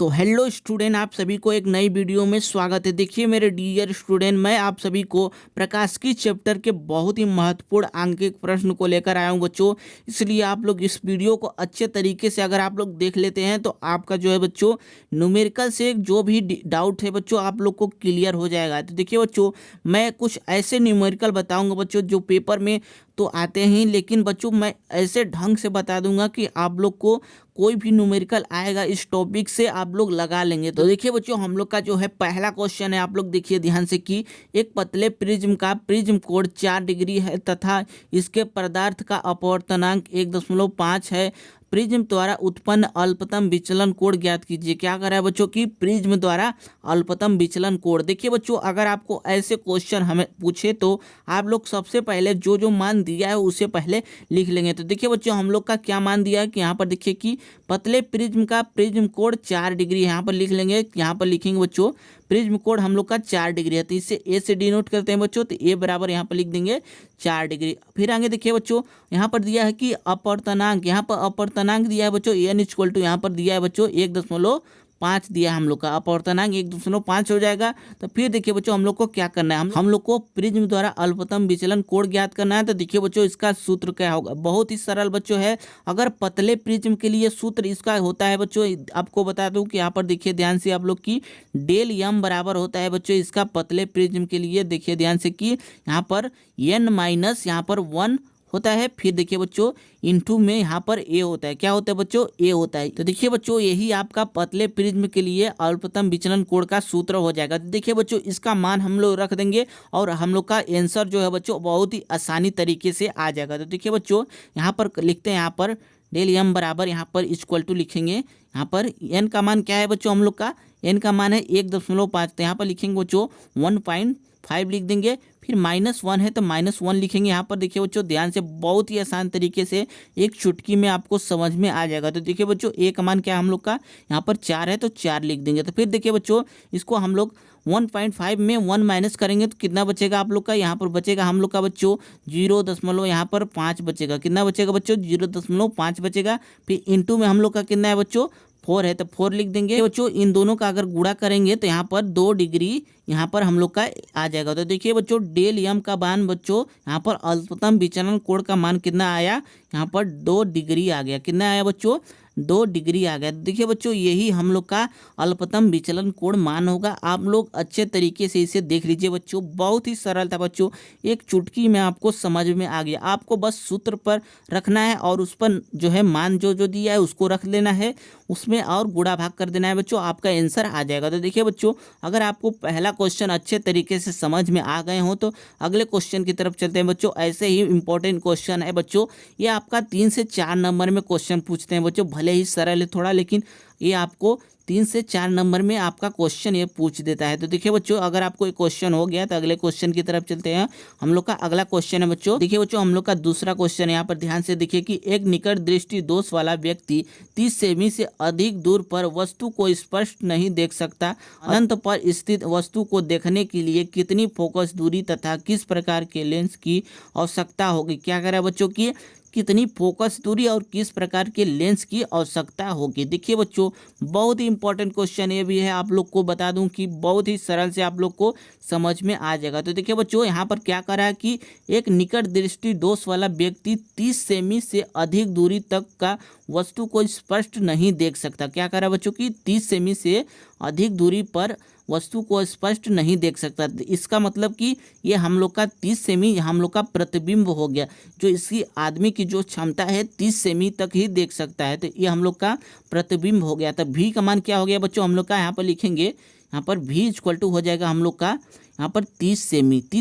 तो hello student, आप सभी को एक नई वीडियो में स्वागत है। देखिए मेरे डियर स्टूडेंट, मैं आप सभी को प्रकाशिकी चैप्टर के बहुत ही महत्वपूर्ण आंकिक प्रश्न को लेकर आया हूं बच्चों। इसलिए आप लोग इस वीडियो को अच्छे तरीके से अगर आप लोग देख लेते हैं तो आपका जो है बच्चों न्यूमेरिकल से जो भी डाउट है बच्चों आप लोग को क्लियर हो जाएगा। तो देखिए बच्चों, मैं कुछ ऐसे न्यूमेरिकल बताऊँगा बच्चों जो पेपर में तो आते हैं, लेकिन बच्चों मैं ऐसे ढंग से बता दूंगा कि आप लोग को कोई भी न्यूमेरिकल आएगा इस टॉपिक से आप लोग लगा लेंगे। तो देखिए बच्चों, हम लोग का जो है पहला क्वेश्चन है, आप लोग देखिए ध्यान से कि एक पतले प्रिज्म का प्रिज्म कोण 4 डिग्री है तथा इसके पदार्थ का अपवर्तनांक 1.5 है। प्रिज्म द्वारा उत्पन्न अल्पतम विचलन कोण ज्ञात कीजिए। क्या करा है बच्चों की प्रिज्म द्वारा अल्पतम विचलन कोण। देखिए बच्चों, अगर आपको ऐसे क्वेश्चन हमें पूछे तो आप लोग सबसे पहले जो जो मान दिया है उसे पहले लिख लेंगे। तो देखिए बच्चों, हम लोग का क्या मान दिया है कि यहाँ पर देखिए कि पतले प्रिज्म का प्रिज्म कोण 4 डिग्री यहाँ पर लिख लेंगे। यहाँ पर लिखेंगे बच्चों प्रिज्म कोण हम लोग का 4 डिग्री है, तो इसे ए से डिनोट करते हैं बच्चों। तो ए बराबर यहाँ पर लिख देंगे 4 डिग्री। फिर आगे देखिए बच्चों, यहाँ पर दिया है कि अपवर्तनांक, यहाँ पर अपवर्तनांक दिया है बच्चों एन इक्वल टू यहाँ पर दिया है बच्चों 1.5 दिया है हम लोग का। अपवर्तनांक 1.5 हो जाएगा। तो फिर देखिए बच्चों, हम लोग को क्या करना है, हम लोग को प्रिज्म द्वारा अल्पतम विचलन कोण ज्ञात करना है। तो देखिए बच्चों, इसका सूत्र क्या होगा, बहुत ही सरल बच्चों है। अगर पतले प्रिज्म के लिए सूत्र इसका होता है बच्चों, आपको बता दूं कि यहाँ पर देखिए ध्यान से आप लोग की डेल यम बराबर होता है बच्चों इसका पतले प्रिज्म के लिए। देखिए ध्यान से कि यहाँ पर एन माइनस यहाँ पर 1 होता है। फिर देखिए बच्चों इनटू में यहाँ पर ए होता है। क्या होता है बच्चों, ए होता है। तो देखिए बच्चों, यही आपका पतले प्रिज्म के लिए अल्पतम विचलन कोण का सूत्र हो जाएगा। तो देखिए बच्चों, इसका मान हम लोग रख देंगे और हम लोग का आंसर जो है बच्चों बहुत ही आसानी तरीके से आ जाएगा। तो देखिए बच्चों, यहाँ पर लिखते हैं, यहाँ पर डेल एम बराबर यहाँ पर इक्वल टू लिखेंगे। यहाँ पर एन का मान क्या है बच्चों, हम लोग का एन का मान है 1.5। तो यहाँ पर लिखेंगे बच्चों 1.5 लिख देंगे। फिर -1 है तो -1 लिखेंगे। यहाँ पर देखिए बच्चों ध्यान से, बहुत ही आसान तरीके से एक चुटकी में आपको समझ में आ जाएगा। तो देखिए बच्चों, ए का मान क्या है हम लोग का, यहाँ पर 4 है तो 4 लिख देंगे। तो फिर देखिए बच्चों, इसको हम लोग 1.5 में 1 माइनस करेंगे तो कितना बचेगा आप लोग का, यहाँ पर बचेगा हम लोग का बच्चों 0. यहाँ पर 5 बचेगा। कितना बचेगा बच्चों, 0.5 बचेगा। फिर इंटू में हम लोग का कितना है बच्चों 4 है तो 4 लिख देंगे बच्चों। इन दोनों का अगर गुणा करेंगे तो यहाँ पर 2 डिग्री यहाँ पर हम लोग का आ जाएगा। तो देखिए बच्चों, डेल यम का मान बच्चों यहाँ पर अल्पतम विचलन कोण का मान कितना आया, यहाँ पर 2 डिग्री आ गया। कितना आया बच्चों, 2 डिग्री आ गया। देखिए बच्चों, यही हम लोग का अल्पतम विचलन कोण मान होगा। आप लोग अच्छे तरीके से इसे देख लीजिए बच्चों, बहुत ही सरल था बच्चों, एक चुटकी में आपको समझ में आ गया। आपको बस सूत्र पर रखना है और उस पर जो है मान जो जो दिया है उसको रख लेना है, उसमें और गुणा भाग कर देना है बच्चों, आपका आंसर आ जाएगा। तो देखिए बच्चों, अगर आपको पहला क्वेश्चन अच्छे तरीके से समझ में आ गए हो तो अगले क्वेश्चन की तरफ चलते हैं बच्चों। ऐसे ही इंपॉर्टेंट क्वेश्चन है बच्चों, ये आपका 3 से 4 नंबर में क्वेश्चन पूछते हैं बच्चों। भले ही सरल है थोड़ा, लेकिन ये आपको 3 से 4 नंबर में आपका क्वेश्चन ये पूछ देता है। तो देखिए बच्चों, अगर आपको एक क्वेश्चन हो गया तो अगले क्वेश्चन की तरफ चलते हैं। हम लोग का अगला क्वेश्चन है बच्चों, देखिए बच्चों, हम लोग का दूसरा क्वेश्चन है। यहाँ पर ध्यान से देखिए कि एक निकट दृष्टि दोष वाला व्यक्ति 30 सेमी से अधिक दूर पर वस्तु को स्पष्ट नहीं देख सकता। अनंत पर स्थित वस्तु को देखने के लिए कितनी फोकस दूरी तथा किस प्रकार के लेंस की आवश्यकता होगी। क्या करें बच्चों की, कितनी फोकस दूरी और किस प्रकार के लेंस की आवश्यकता होगी। देखिए बच्चों, बहुत ही इंपॉर्टेंट क्वेश्चन ये भी है। आप लोग को बता दूं कि बहुत ही सरल से आप लोग को समझ में आ जाएगा। तो देखिए बच्चों, यहाँ पर क्या करा है कि एक निकट दृष्टि दोष वाला व्यक्ति 30 सेमी से अधिक दूरी तक का वस्तु को स्पष्ट नहीं देख सकता। क्या करा बच्चों की 30 सेमी से अधिक दूरी पर वस्तु को स्पष्ट नहीं देख सकता। इसका मतलब कि ये हम लोग का 30 सेमी हम लोग का प्रतिबिंब हो गया। जो इसकी आदमी की जो क्षमता है 30 सेमी तक ही देख सकता है, तो ये हम लोग का प्रतिबिंब हो गया। तो भी का मान क्या हो गया बच्चों, हम लोग का यहाँ पर लिखेंगे, यहाँ पर भी इक्वल टू हो जाएगा हम लोग का यहाँ पर 30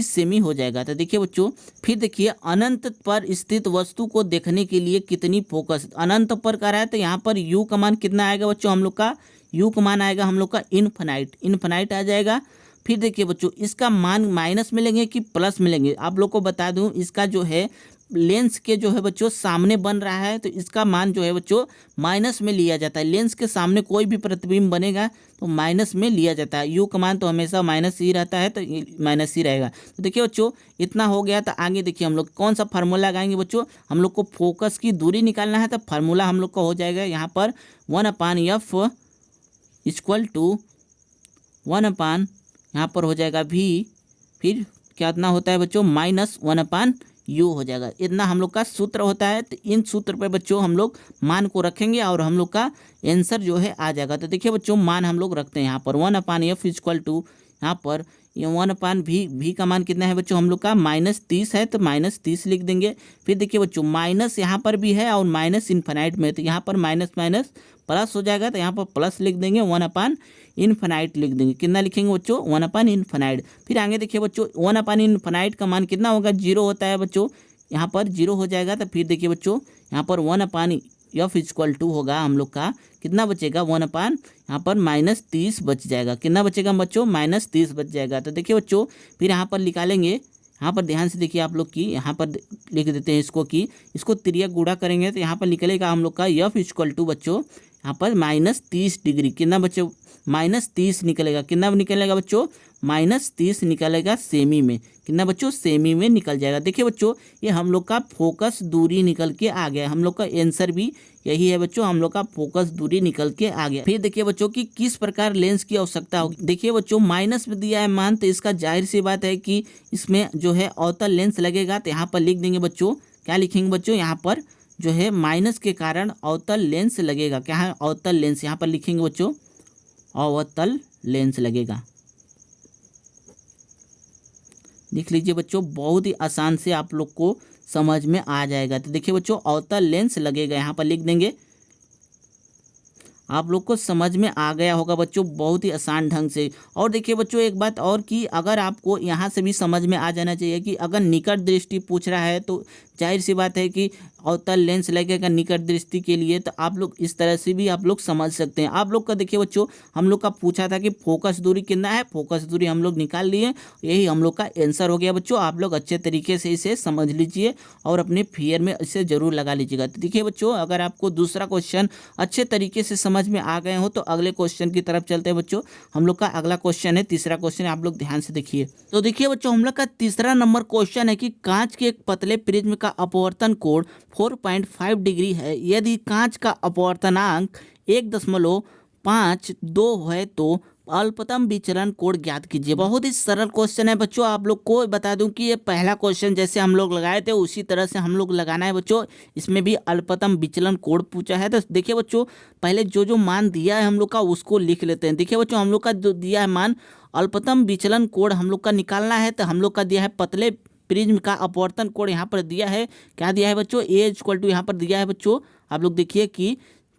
सेमी हो जाएगा। तो देखिए बच्चों, फिर देखिए अनंत पर स्थित वस्तु को देखने के लिए कितनी फोकस, अनंत पर कर रहा है तो यहाँ पर यू का मान कितना आएगा बच्चों, हम लोग का यू का मान आएगा हम लोग का इनफाइनाइट आ जाएगा। फिर देखिए बच्चों, इसका मान माइनस में लेंगे कि प्लस में लेंगे। आप लोग को बता दूं, इसका जो है लेंस के जो है बच्चों सामने बन रहा है तो इसका मान जो है बच्चों माइनस में लिया जाता है। लेंस के सामने कोई भी प्रतिबिंब बनेगा तो माइनस में लिया जाता है। यू का मान तो हमेशा माइनस ही रहता है, तो माइनस ही रहेगा। तो देखिए बच्चों, इतना हो गया। तो आगे देखिए हम लोग कौन सा फार्मूला लगाएंगे बच्चों, हम लोग को फोकस की दूरी निकालना है। तो फार्मूला हम लोग का हो जाएगा यहाँ पर 1/f इक्वल टू 1 अपान यहाँ पर हो जाएगा v, फिर कितना होता है बच्चों -1/u हो जाएगा। इतना हम लोग का सूत्र होता है। तो इन सूत्र पे बच्चों हम लोग मान को रखेंगे और हम लोग का आंसर जो है आ जाएगा। तो देखिए बच्चों मान हम लोग रखते हैं यहाँ पर 1/f इक्वल टू यहाँ पर ये 1/v का मान कितना है बच्चों हम लोग का -30 है, तो -30 लिख देंगे। फिर देखिए बच्चों माइनस यहाँ पर भी है और माइनस इन्फिनाइट में, तो यहाँ पर माइनस माइनस प्लस हो जाएगा, तो यहाँ पर प्लस लिख देंगे, 1/इन्फिनाइट लिख देंगे। कितना लिखेंगे बच्चों 1/इन्फिनाइट। फिर आगे देखिए बच्चों 1/इन्फिनाइट का मान कितना होगा, 0 होता है बच्चों, यहाँ पर 0 हो जाएगा। तो फिर देखिए बच्चों यहाँ पर 1/f इक्वल टू होगा हम लोग का कितना बचेगा 1/ यहाँ पर -30 बच जाएगा। कितना बचेगा बच्चों -30 बच जाएगा। तो देखिए बच्चों फिर यहाँ पर निकालेंगे, यहाँ पर ध्यान से देखिए आप लोग की, यहाँ पर लिख देते हैं इसको कि इसको त्रिया गुणा करेंगे तो यहाँ पर निकलेगा हम लोग का f इक्वल टू बच्चों यहाँ पर -30 डिग्री। कितना बच्चों -30 निकलेगा। कितना निकलेगा बच्चों -30 निकलेगा सेमी में। कितना बच्चों सेमी में निकल जाएगा। देखिए बच्चों ये हम लोग का फोकस दूरी निकल के आ गया। हम लोग का आंसर भी यही है बच्चों, हम लोग का फोकस दूरी निकल के आ गया। फिर देखिए बच्चों कि किस प्रकार लेंस की आवश्यकता होगी। देखिए बच्चों माइनस में दिया है मान, तो इसका जाहिर सी बात है कि इसमें जो है अवतल लेंस लगेगा। तो यहाँ पर लिख देंगे बच्चों, क्या लिखेंगे बच्चों, यहाँ पर जो है माइनस के कारण अवतल लेंस लगेगा। क्या है अवतल लेंस, यहाँ पर लिखेंगे बच्चों अवतल लेंस लगेगा। देख लीजिए बच्चों बहुत ही आसान से आप लोग को समझ में आ जाएगा। तो देखिए बच्चों अवतल लेंस लगेगा, यहाँ पर लिख देंगे। आप लोग को समझ में आ गया होगा बच्चों बहुत ही आसान ढंग से। और देखिए बच्चों एक बात और कि अगर आपको यहाँ से भी समझ में आ जाना चाहिए कि अगर निकट दृष्टि पूछ रहा है तो जाहिर सी बात है कि अवतल लेंस लगेगा निकट दृष्टि के लिए। तो आप लोग इस तरह से भी आप लोग समझ सकते हैं। आप लोग का देखिए बच्चों हम लोग का पूछा था कि फोकस दूरी कितना है, फोकस दूरी हम लोग निकाल लिए, यही हम लोग का आंसर हो गया बच्चों। आप लोग अच्छे तरीके से इसे समझ लीजिए और अपने फियर में इसे जरूर लगा लीजिएगा। तो देखिए बच्चों अगर आपको दूसरा क्वेश्चन अच्छे तरीके से समझ में आ गए हो तो अगले क्वेश्चन की तरफ चलते हैं बच्चों। हम लोग का अगला क्वेश्चन है, तीसरा क्वेश्चन है, आप लोग ध्यान से देखिए। तो देखिए बच्चों हम लोग का तीसरा नंबर क्वेश्चन है कि कांच के एक पतले प्रिज्म का अपवर्तन कोण 4.5 डिग्री है। यदि कांच का अपवर्तनांक 1.52 है तो अल्पतम विचलन कोण ज्ञात कीजिए। बहुत ही सरल क्वेश्चन है बच्चों। आप लोग को बता दूं कि ये पहला क्वेश्चन जैसे हम लोग लगाए थे उसी तरह से हम लोग लगाना है बच्चों। इसमें भी अल्पतम विचलन कोण पूछा है। तो देखिए बच्चों पहले जो मान दिया है हम लोग का उसको लिख लेते हैं। देखिए बच्चों हम लोग का जो दिया है मान अल्पतम विचलन कोण हम लोग का निकालना है। तो हम लोग का दिया है पतले प्रिज्म का अपवर्तन कोण यहाँ पर दिया है, क्या दिया है बच्चों ए इक्वल टू यहाँ पर दिया है बच्चों। आप लोग देखिए कि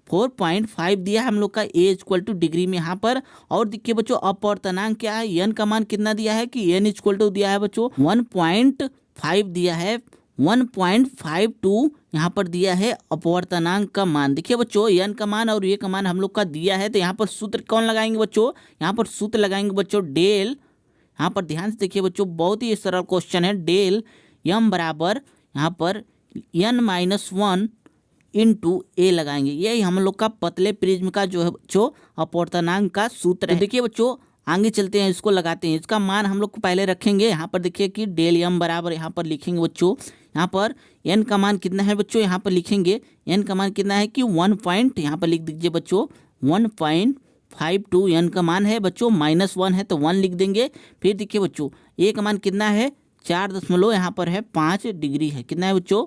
4.5 दिया है हम लोग का ए इक्वल टू डिग्री में यहाँ पर। और देखिए बच्चों अपवर्तनांक क्या है, एन का मान कितना दिया है कि एन इक्वल टू दिया है बच्चों 1.5 दिया है, 1.52 यहाँ पर दिया है अपवर्तनांक का मान। देखिए बच्चों एन का मान और ए का मान हम लोग का दिया है। तो यहाँ पर सूत्र कौन लगाएंगे बच्चों, यहाँ पर सूत्र लगाएंगे बच्चों डेल। यहाँ पर ध्यान से देखिए बच्चों बहुत ही सरल क्वेश्चन है। डेल एम बराबर यहाँ पर n-1 इंटू ए लगाएंगे। यही हम लोग का पतले प्रिज्म का जो है बच्चों अपवर्तनांक का सूत्र है। तो देखिए बच्चों आगे चलते हैं, इसको लगाते हैं। इसका मान हम लोग को पहले रखेंगे। यहाँ पर देखिए कि डेल एम बराबर यहाँ पर लिखेंगे बच्चों, यहाँ पर एन का मान कितना है बच्चों, यहाँ पर लिखेंगे एन का मान कितना है कि 1 यहाँ पर लिख दीजिए बच्चों 1.52 एन का मान है बच्चों, -1 है तो 1 लिख देंगे। फिर देखिए बच्चों ए का मान कितना है 4 यहाँ पर है 5 डिग्री है। कितना है बच्चों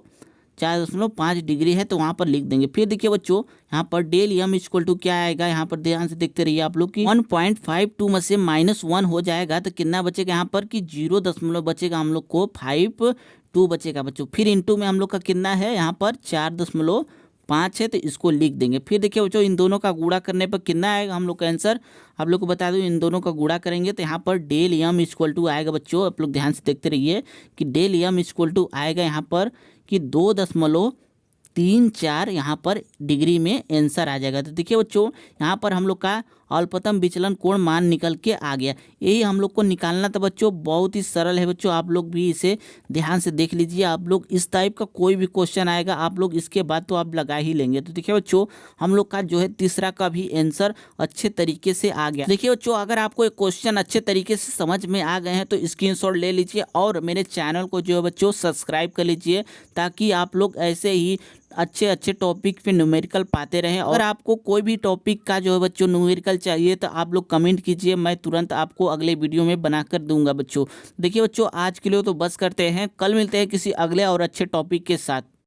4.5 डिग्री है तो वहाँ पर लिख देंगे। फिर देखिए बच्चों यहाँ पर डेल एम इक्वल टू क्या आएगा, यहाँ पर ध्यान से देखते रहिए आप लोग कि 1.52 में से -1 हो जाएगा तो कितना बचेगा यहाँ पर कि 0 बचेगा हम लोग को 52 बचेगा बच्चों। फिर इंटू में हम लोग का कितना है यहाँ पर 4.5 है तो इसको लिख देंगे। फिर देखिए बच्चों इन दोनों का गुणा करने पर कितना आएगा हम लोग का आंसर, आप लोग को बता दूं इन दोनों का गुणा करेंगे तो यहाँ पर डेल एम इक्वल टू आएगा बच्चों। आप लोग ध्यान से देखते रहिए कि डेल एम इक्वल टू आएगा यहाँ पर कि 2.34 यहाँ पर डिग्री में आंसर आ जाएगा। तो देखिए बच्चों यहाँ पर हम लोग का अल्पतम विचलन कोण मान निकल के आ गया। यही हम लोग को निकालना था बच्चों, बहुत ही सरल है बच्चों। आप लोग भी इसे ध्यान से देख लीजिए। आप लोग इस टाइप का कोई भी क्वेश्चन आएगा आप लोग इसके बाद तो आप लगा ही लेंगे। तो देखिए बच्चों हम लोग का जो है तीसरा का भी आंसर अच्छे तरीके से आ गया। देखिए बच्चों अगर आपको एक क्वेश्चन अच्छे तरीके से समझ में आ गए हैं तो स्क्रीनशॉट ले लीजिए और मेरे चैनल को जो है बच्चों सब्सक्राइब कर लीजिए ताकि आप लोग ऐसे ही अच्छे अच्छे टॉपिक पे न्यूमेरिकल पाते रहें। और आपको कोई भी टॉपिक का जो है बच्चों न्यूमेरिकल चाहिए तो आप लोग कमेंट कीजिए, मैं तुरंत आपको अगले वीडियो में बनाकर दूंगा बच्चों। देखिए बच्चों, आज के लिए तो बस करते हैं, कल मिलते हैं किसी अगले और अच्छे टॉपिक के साथ।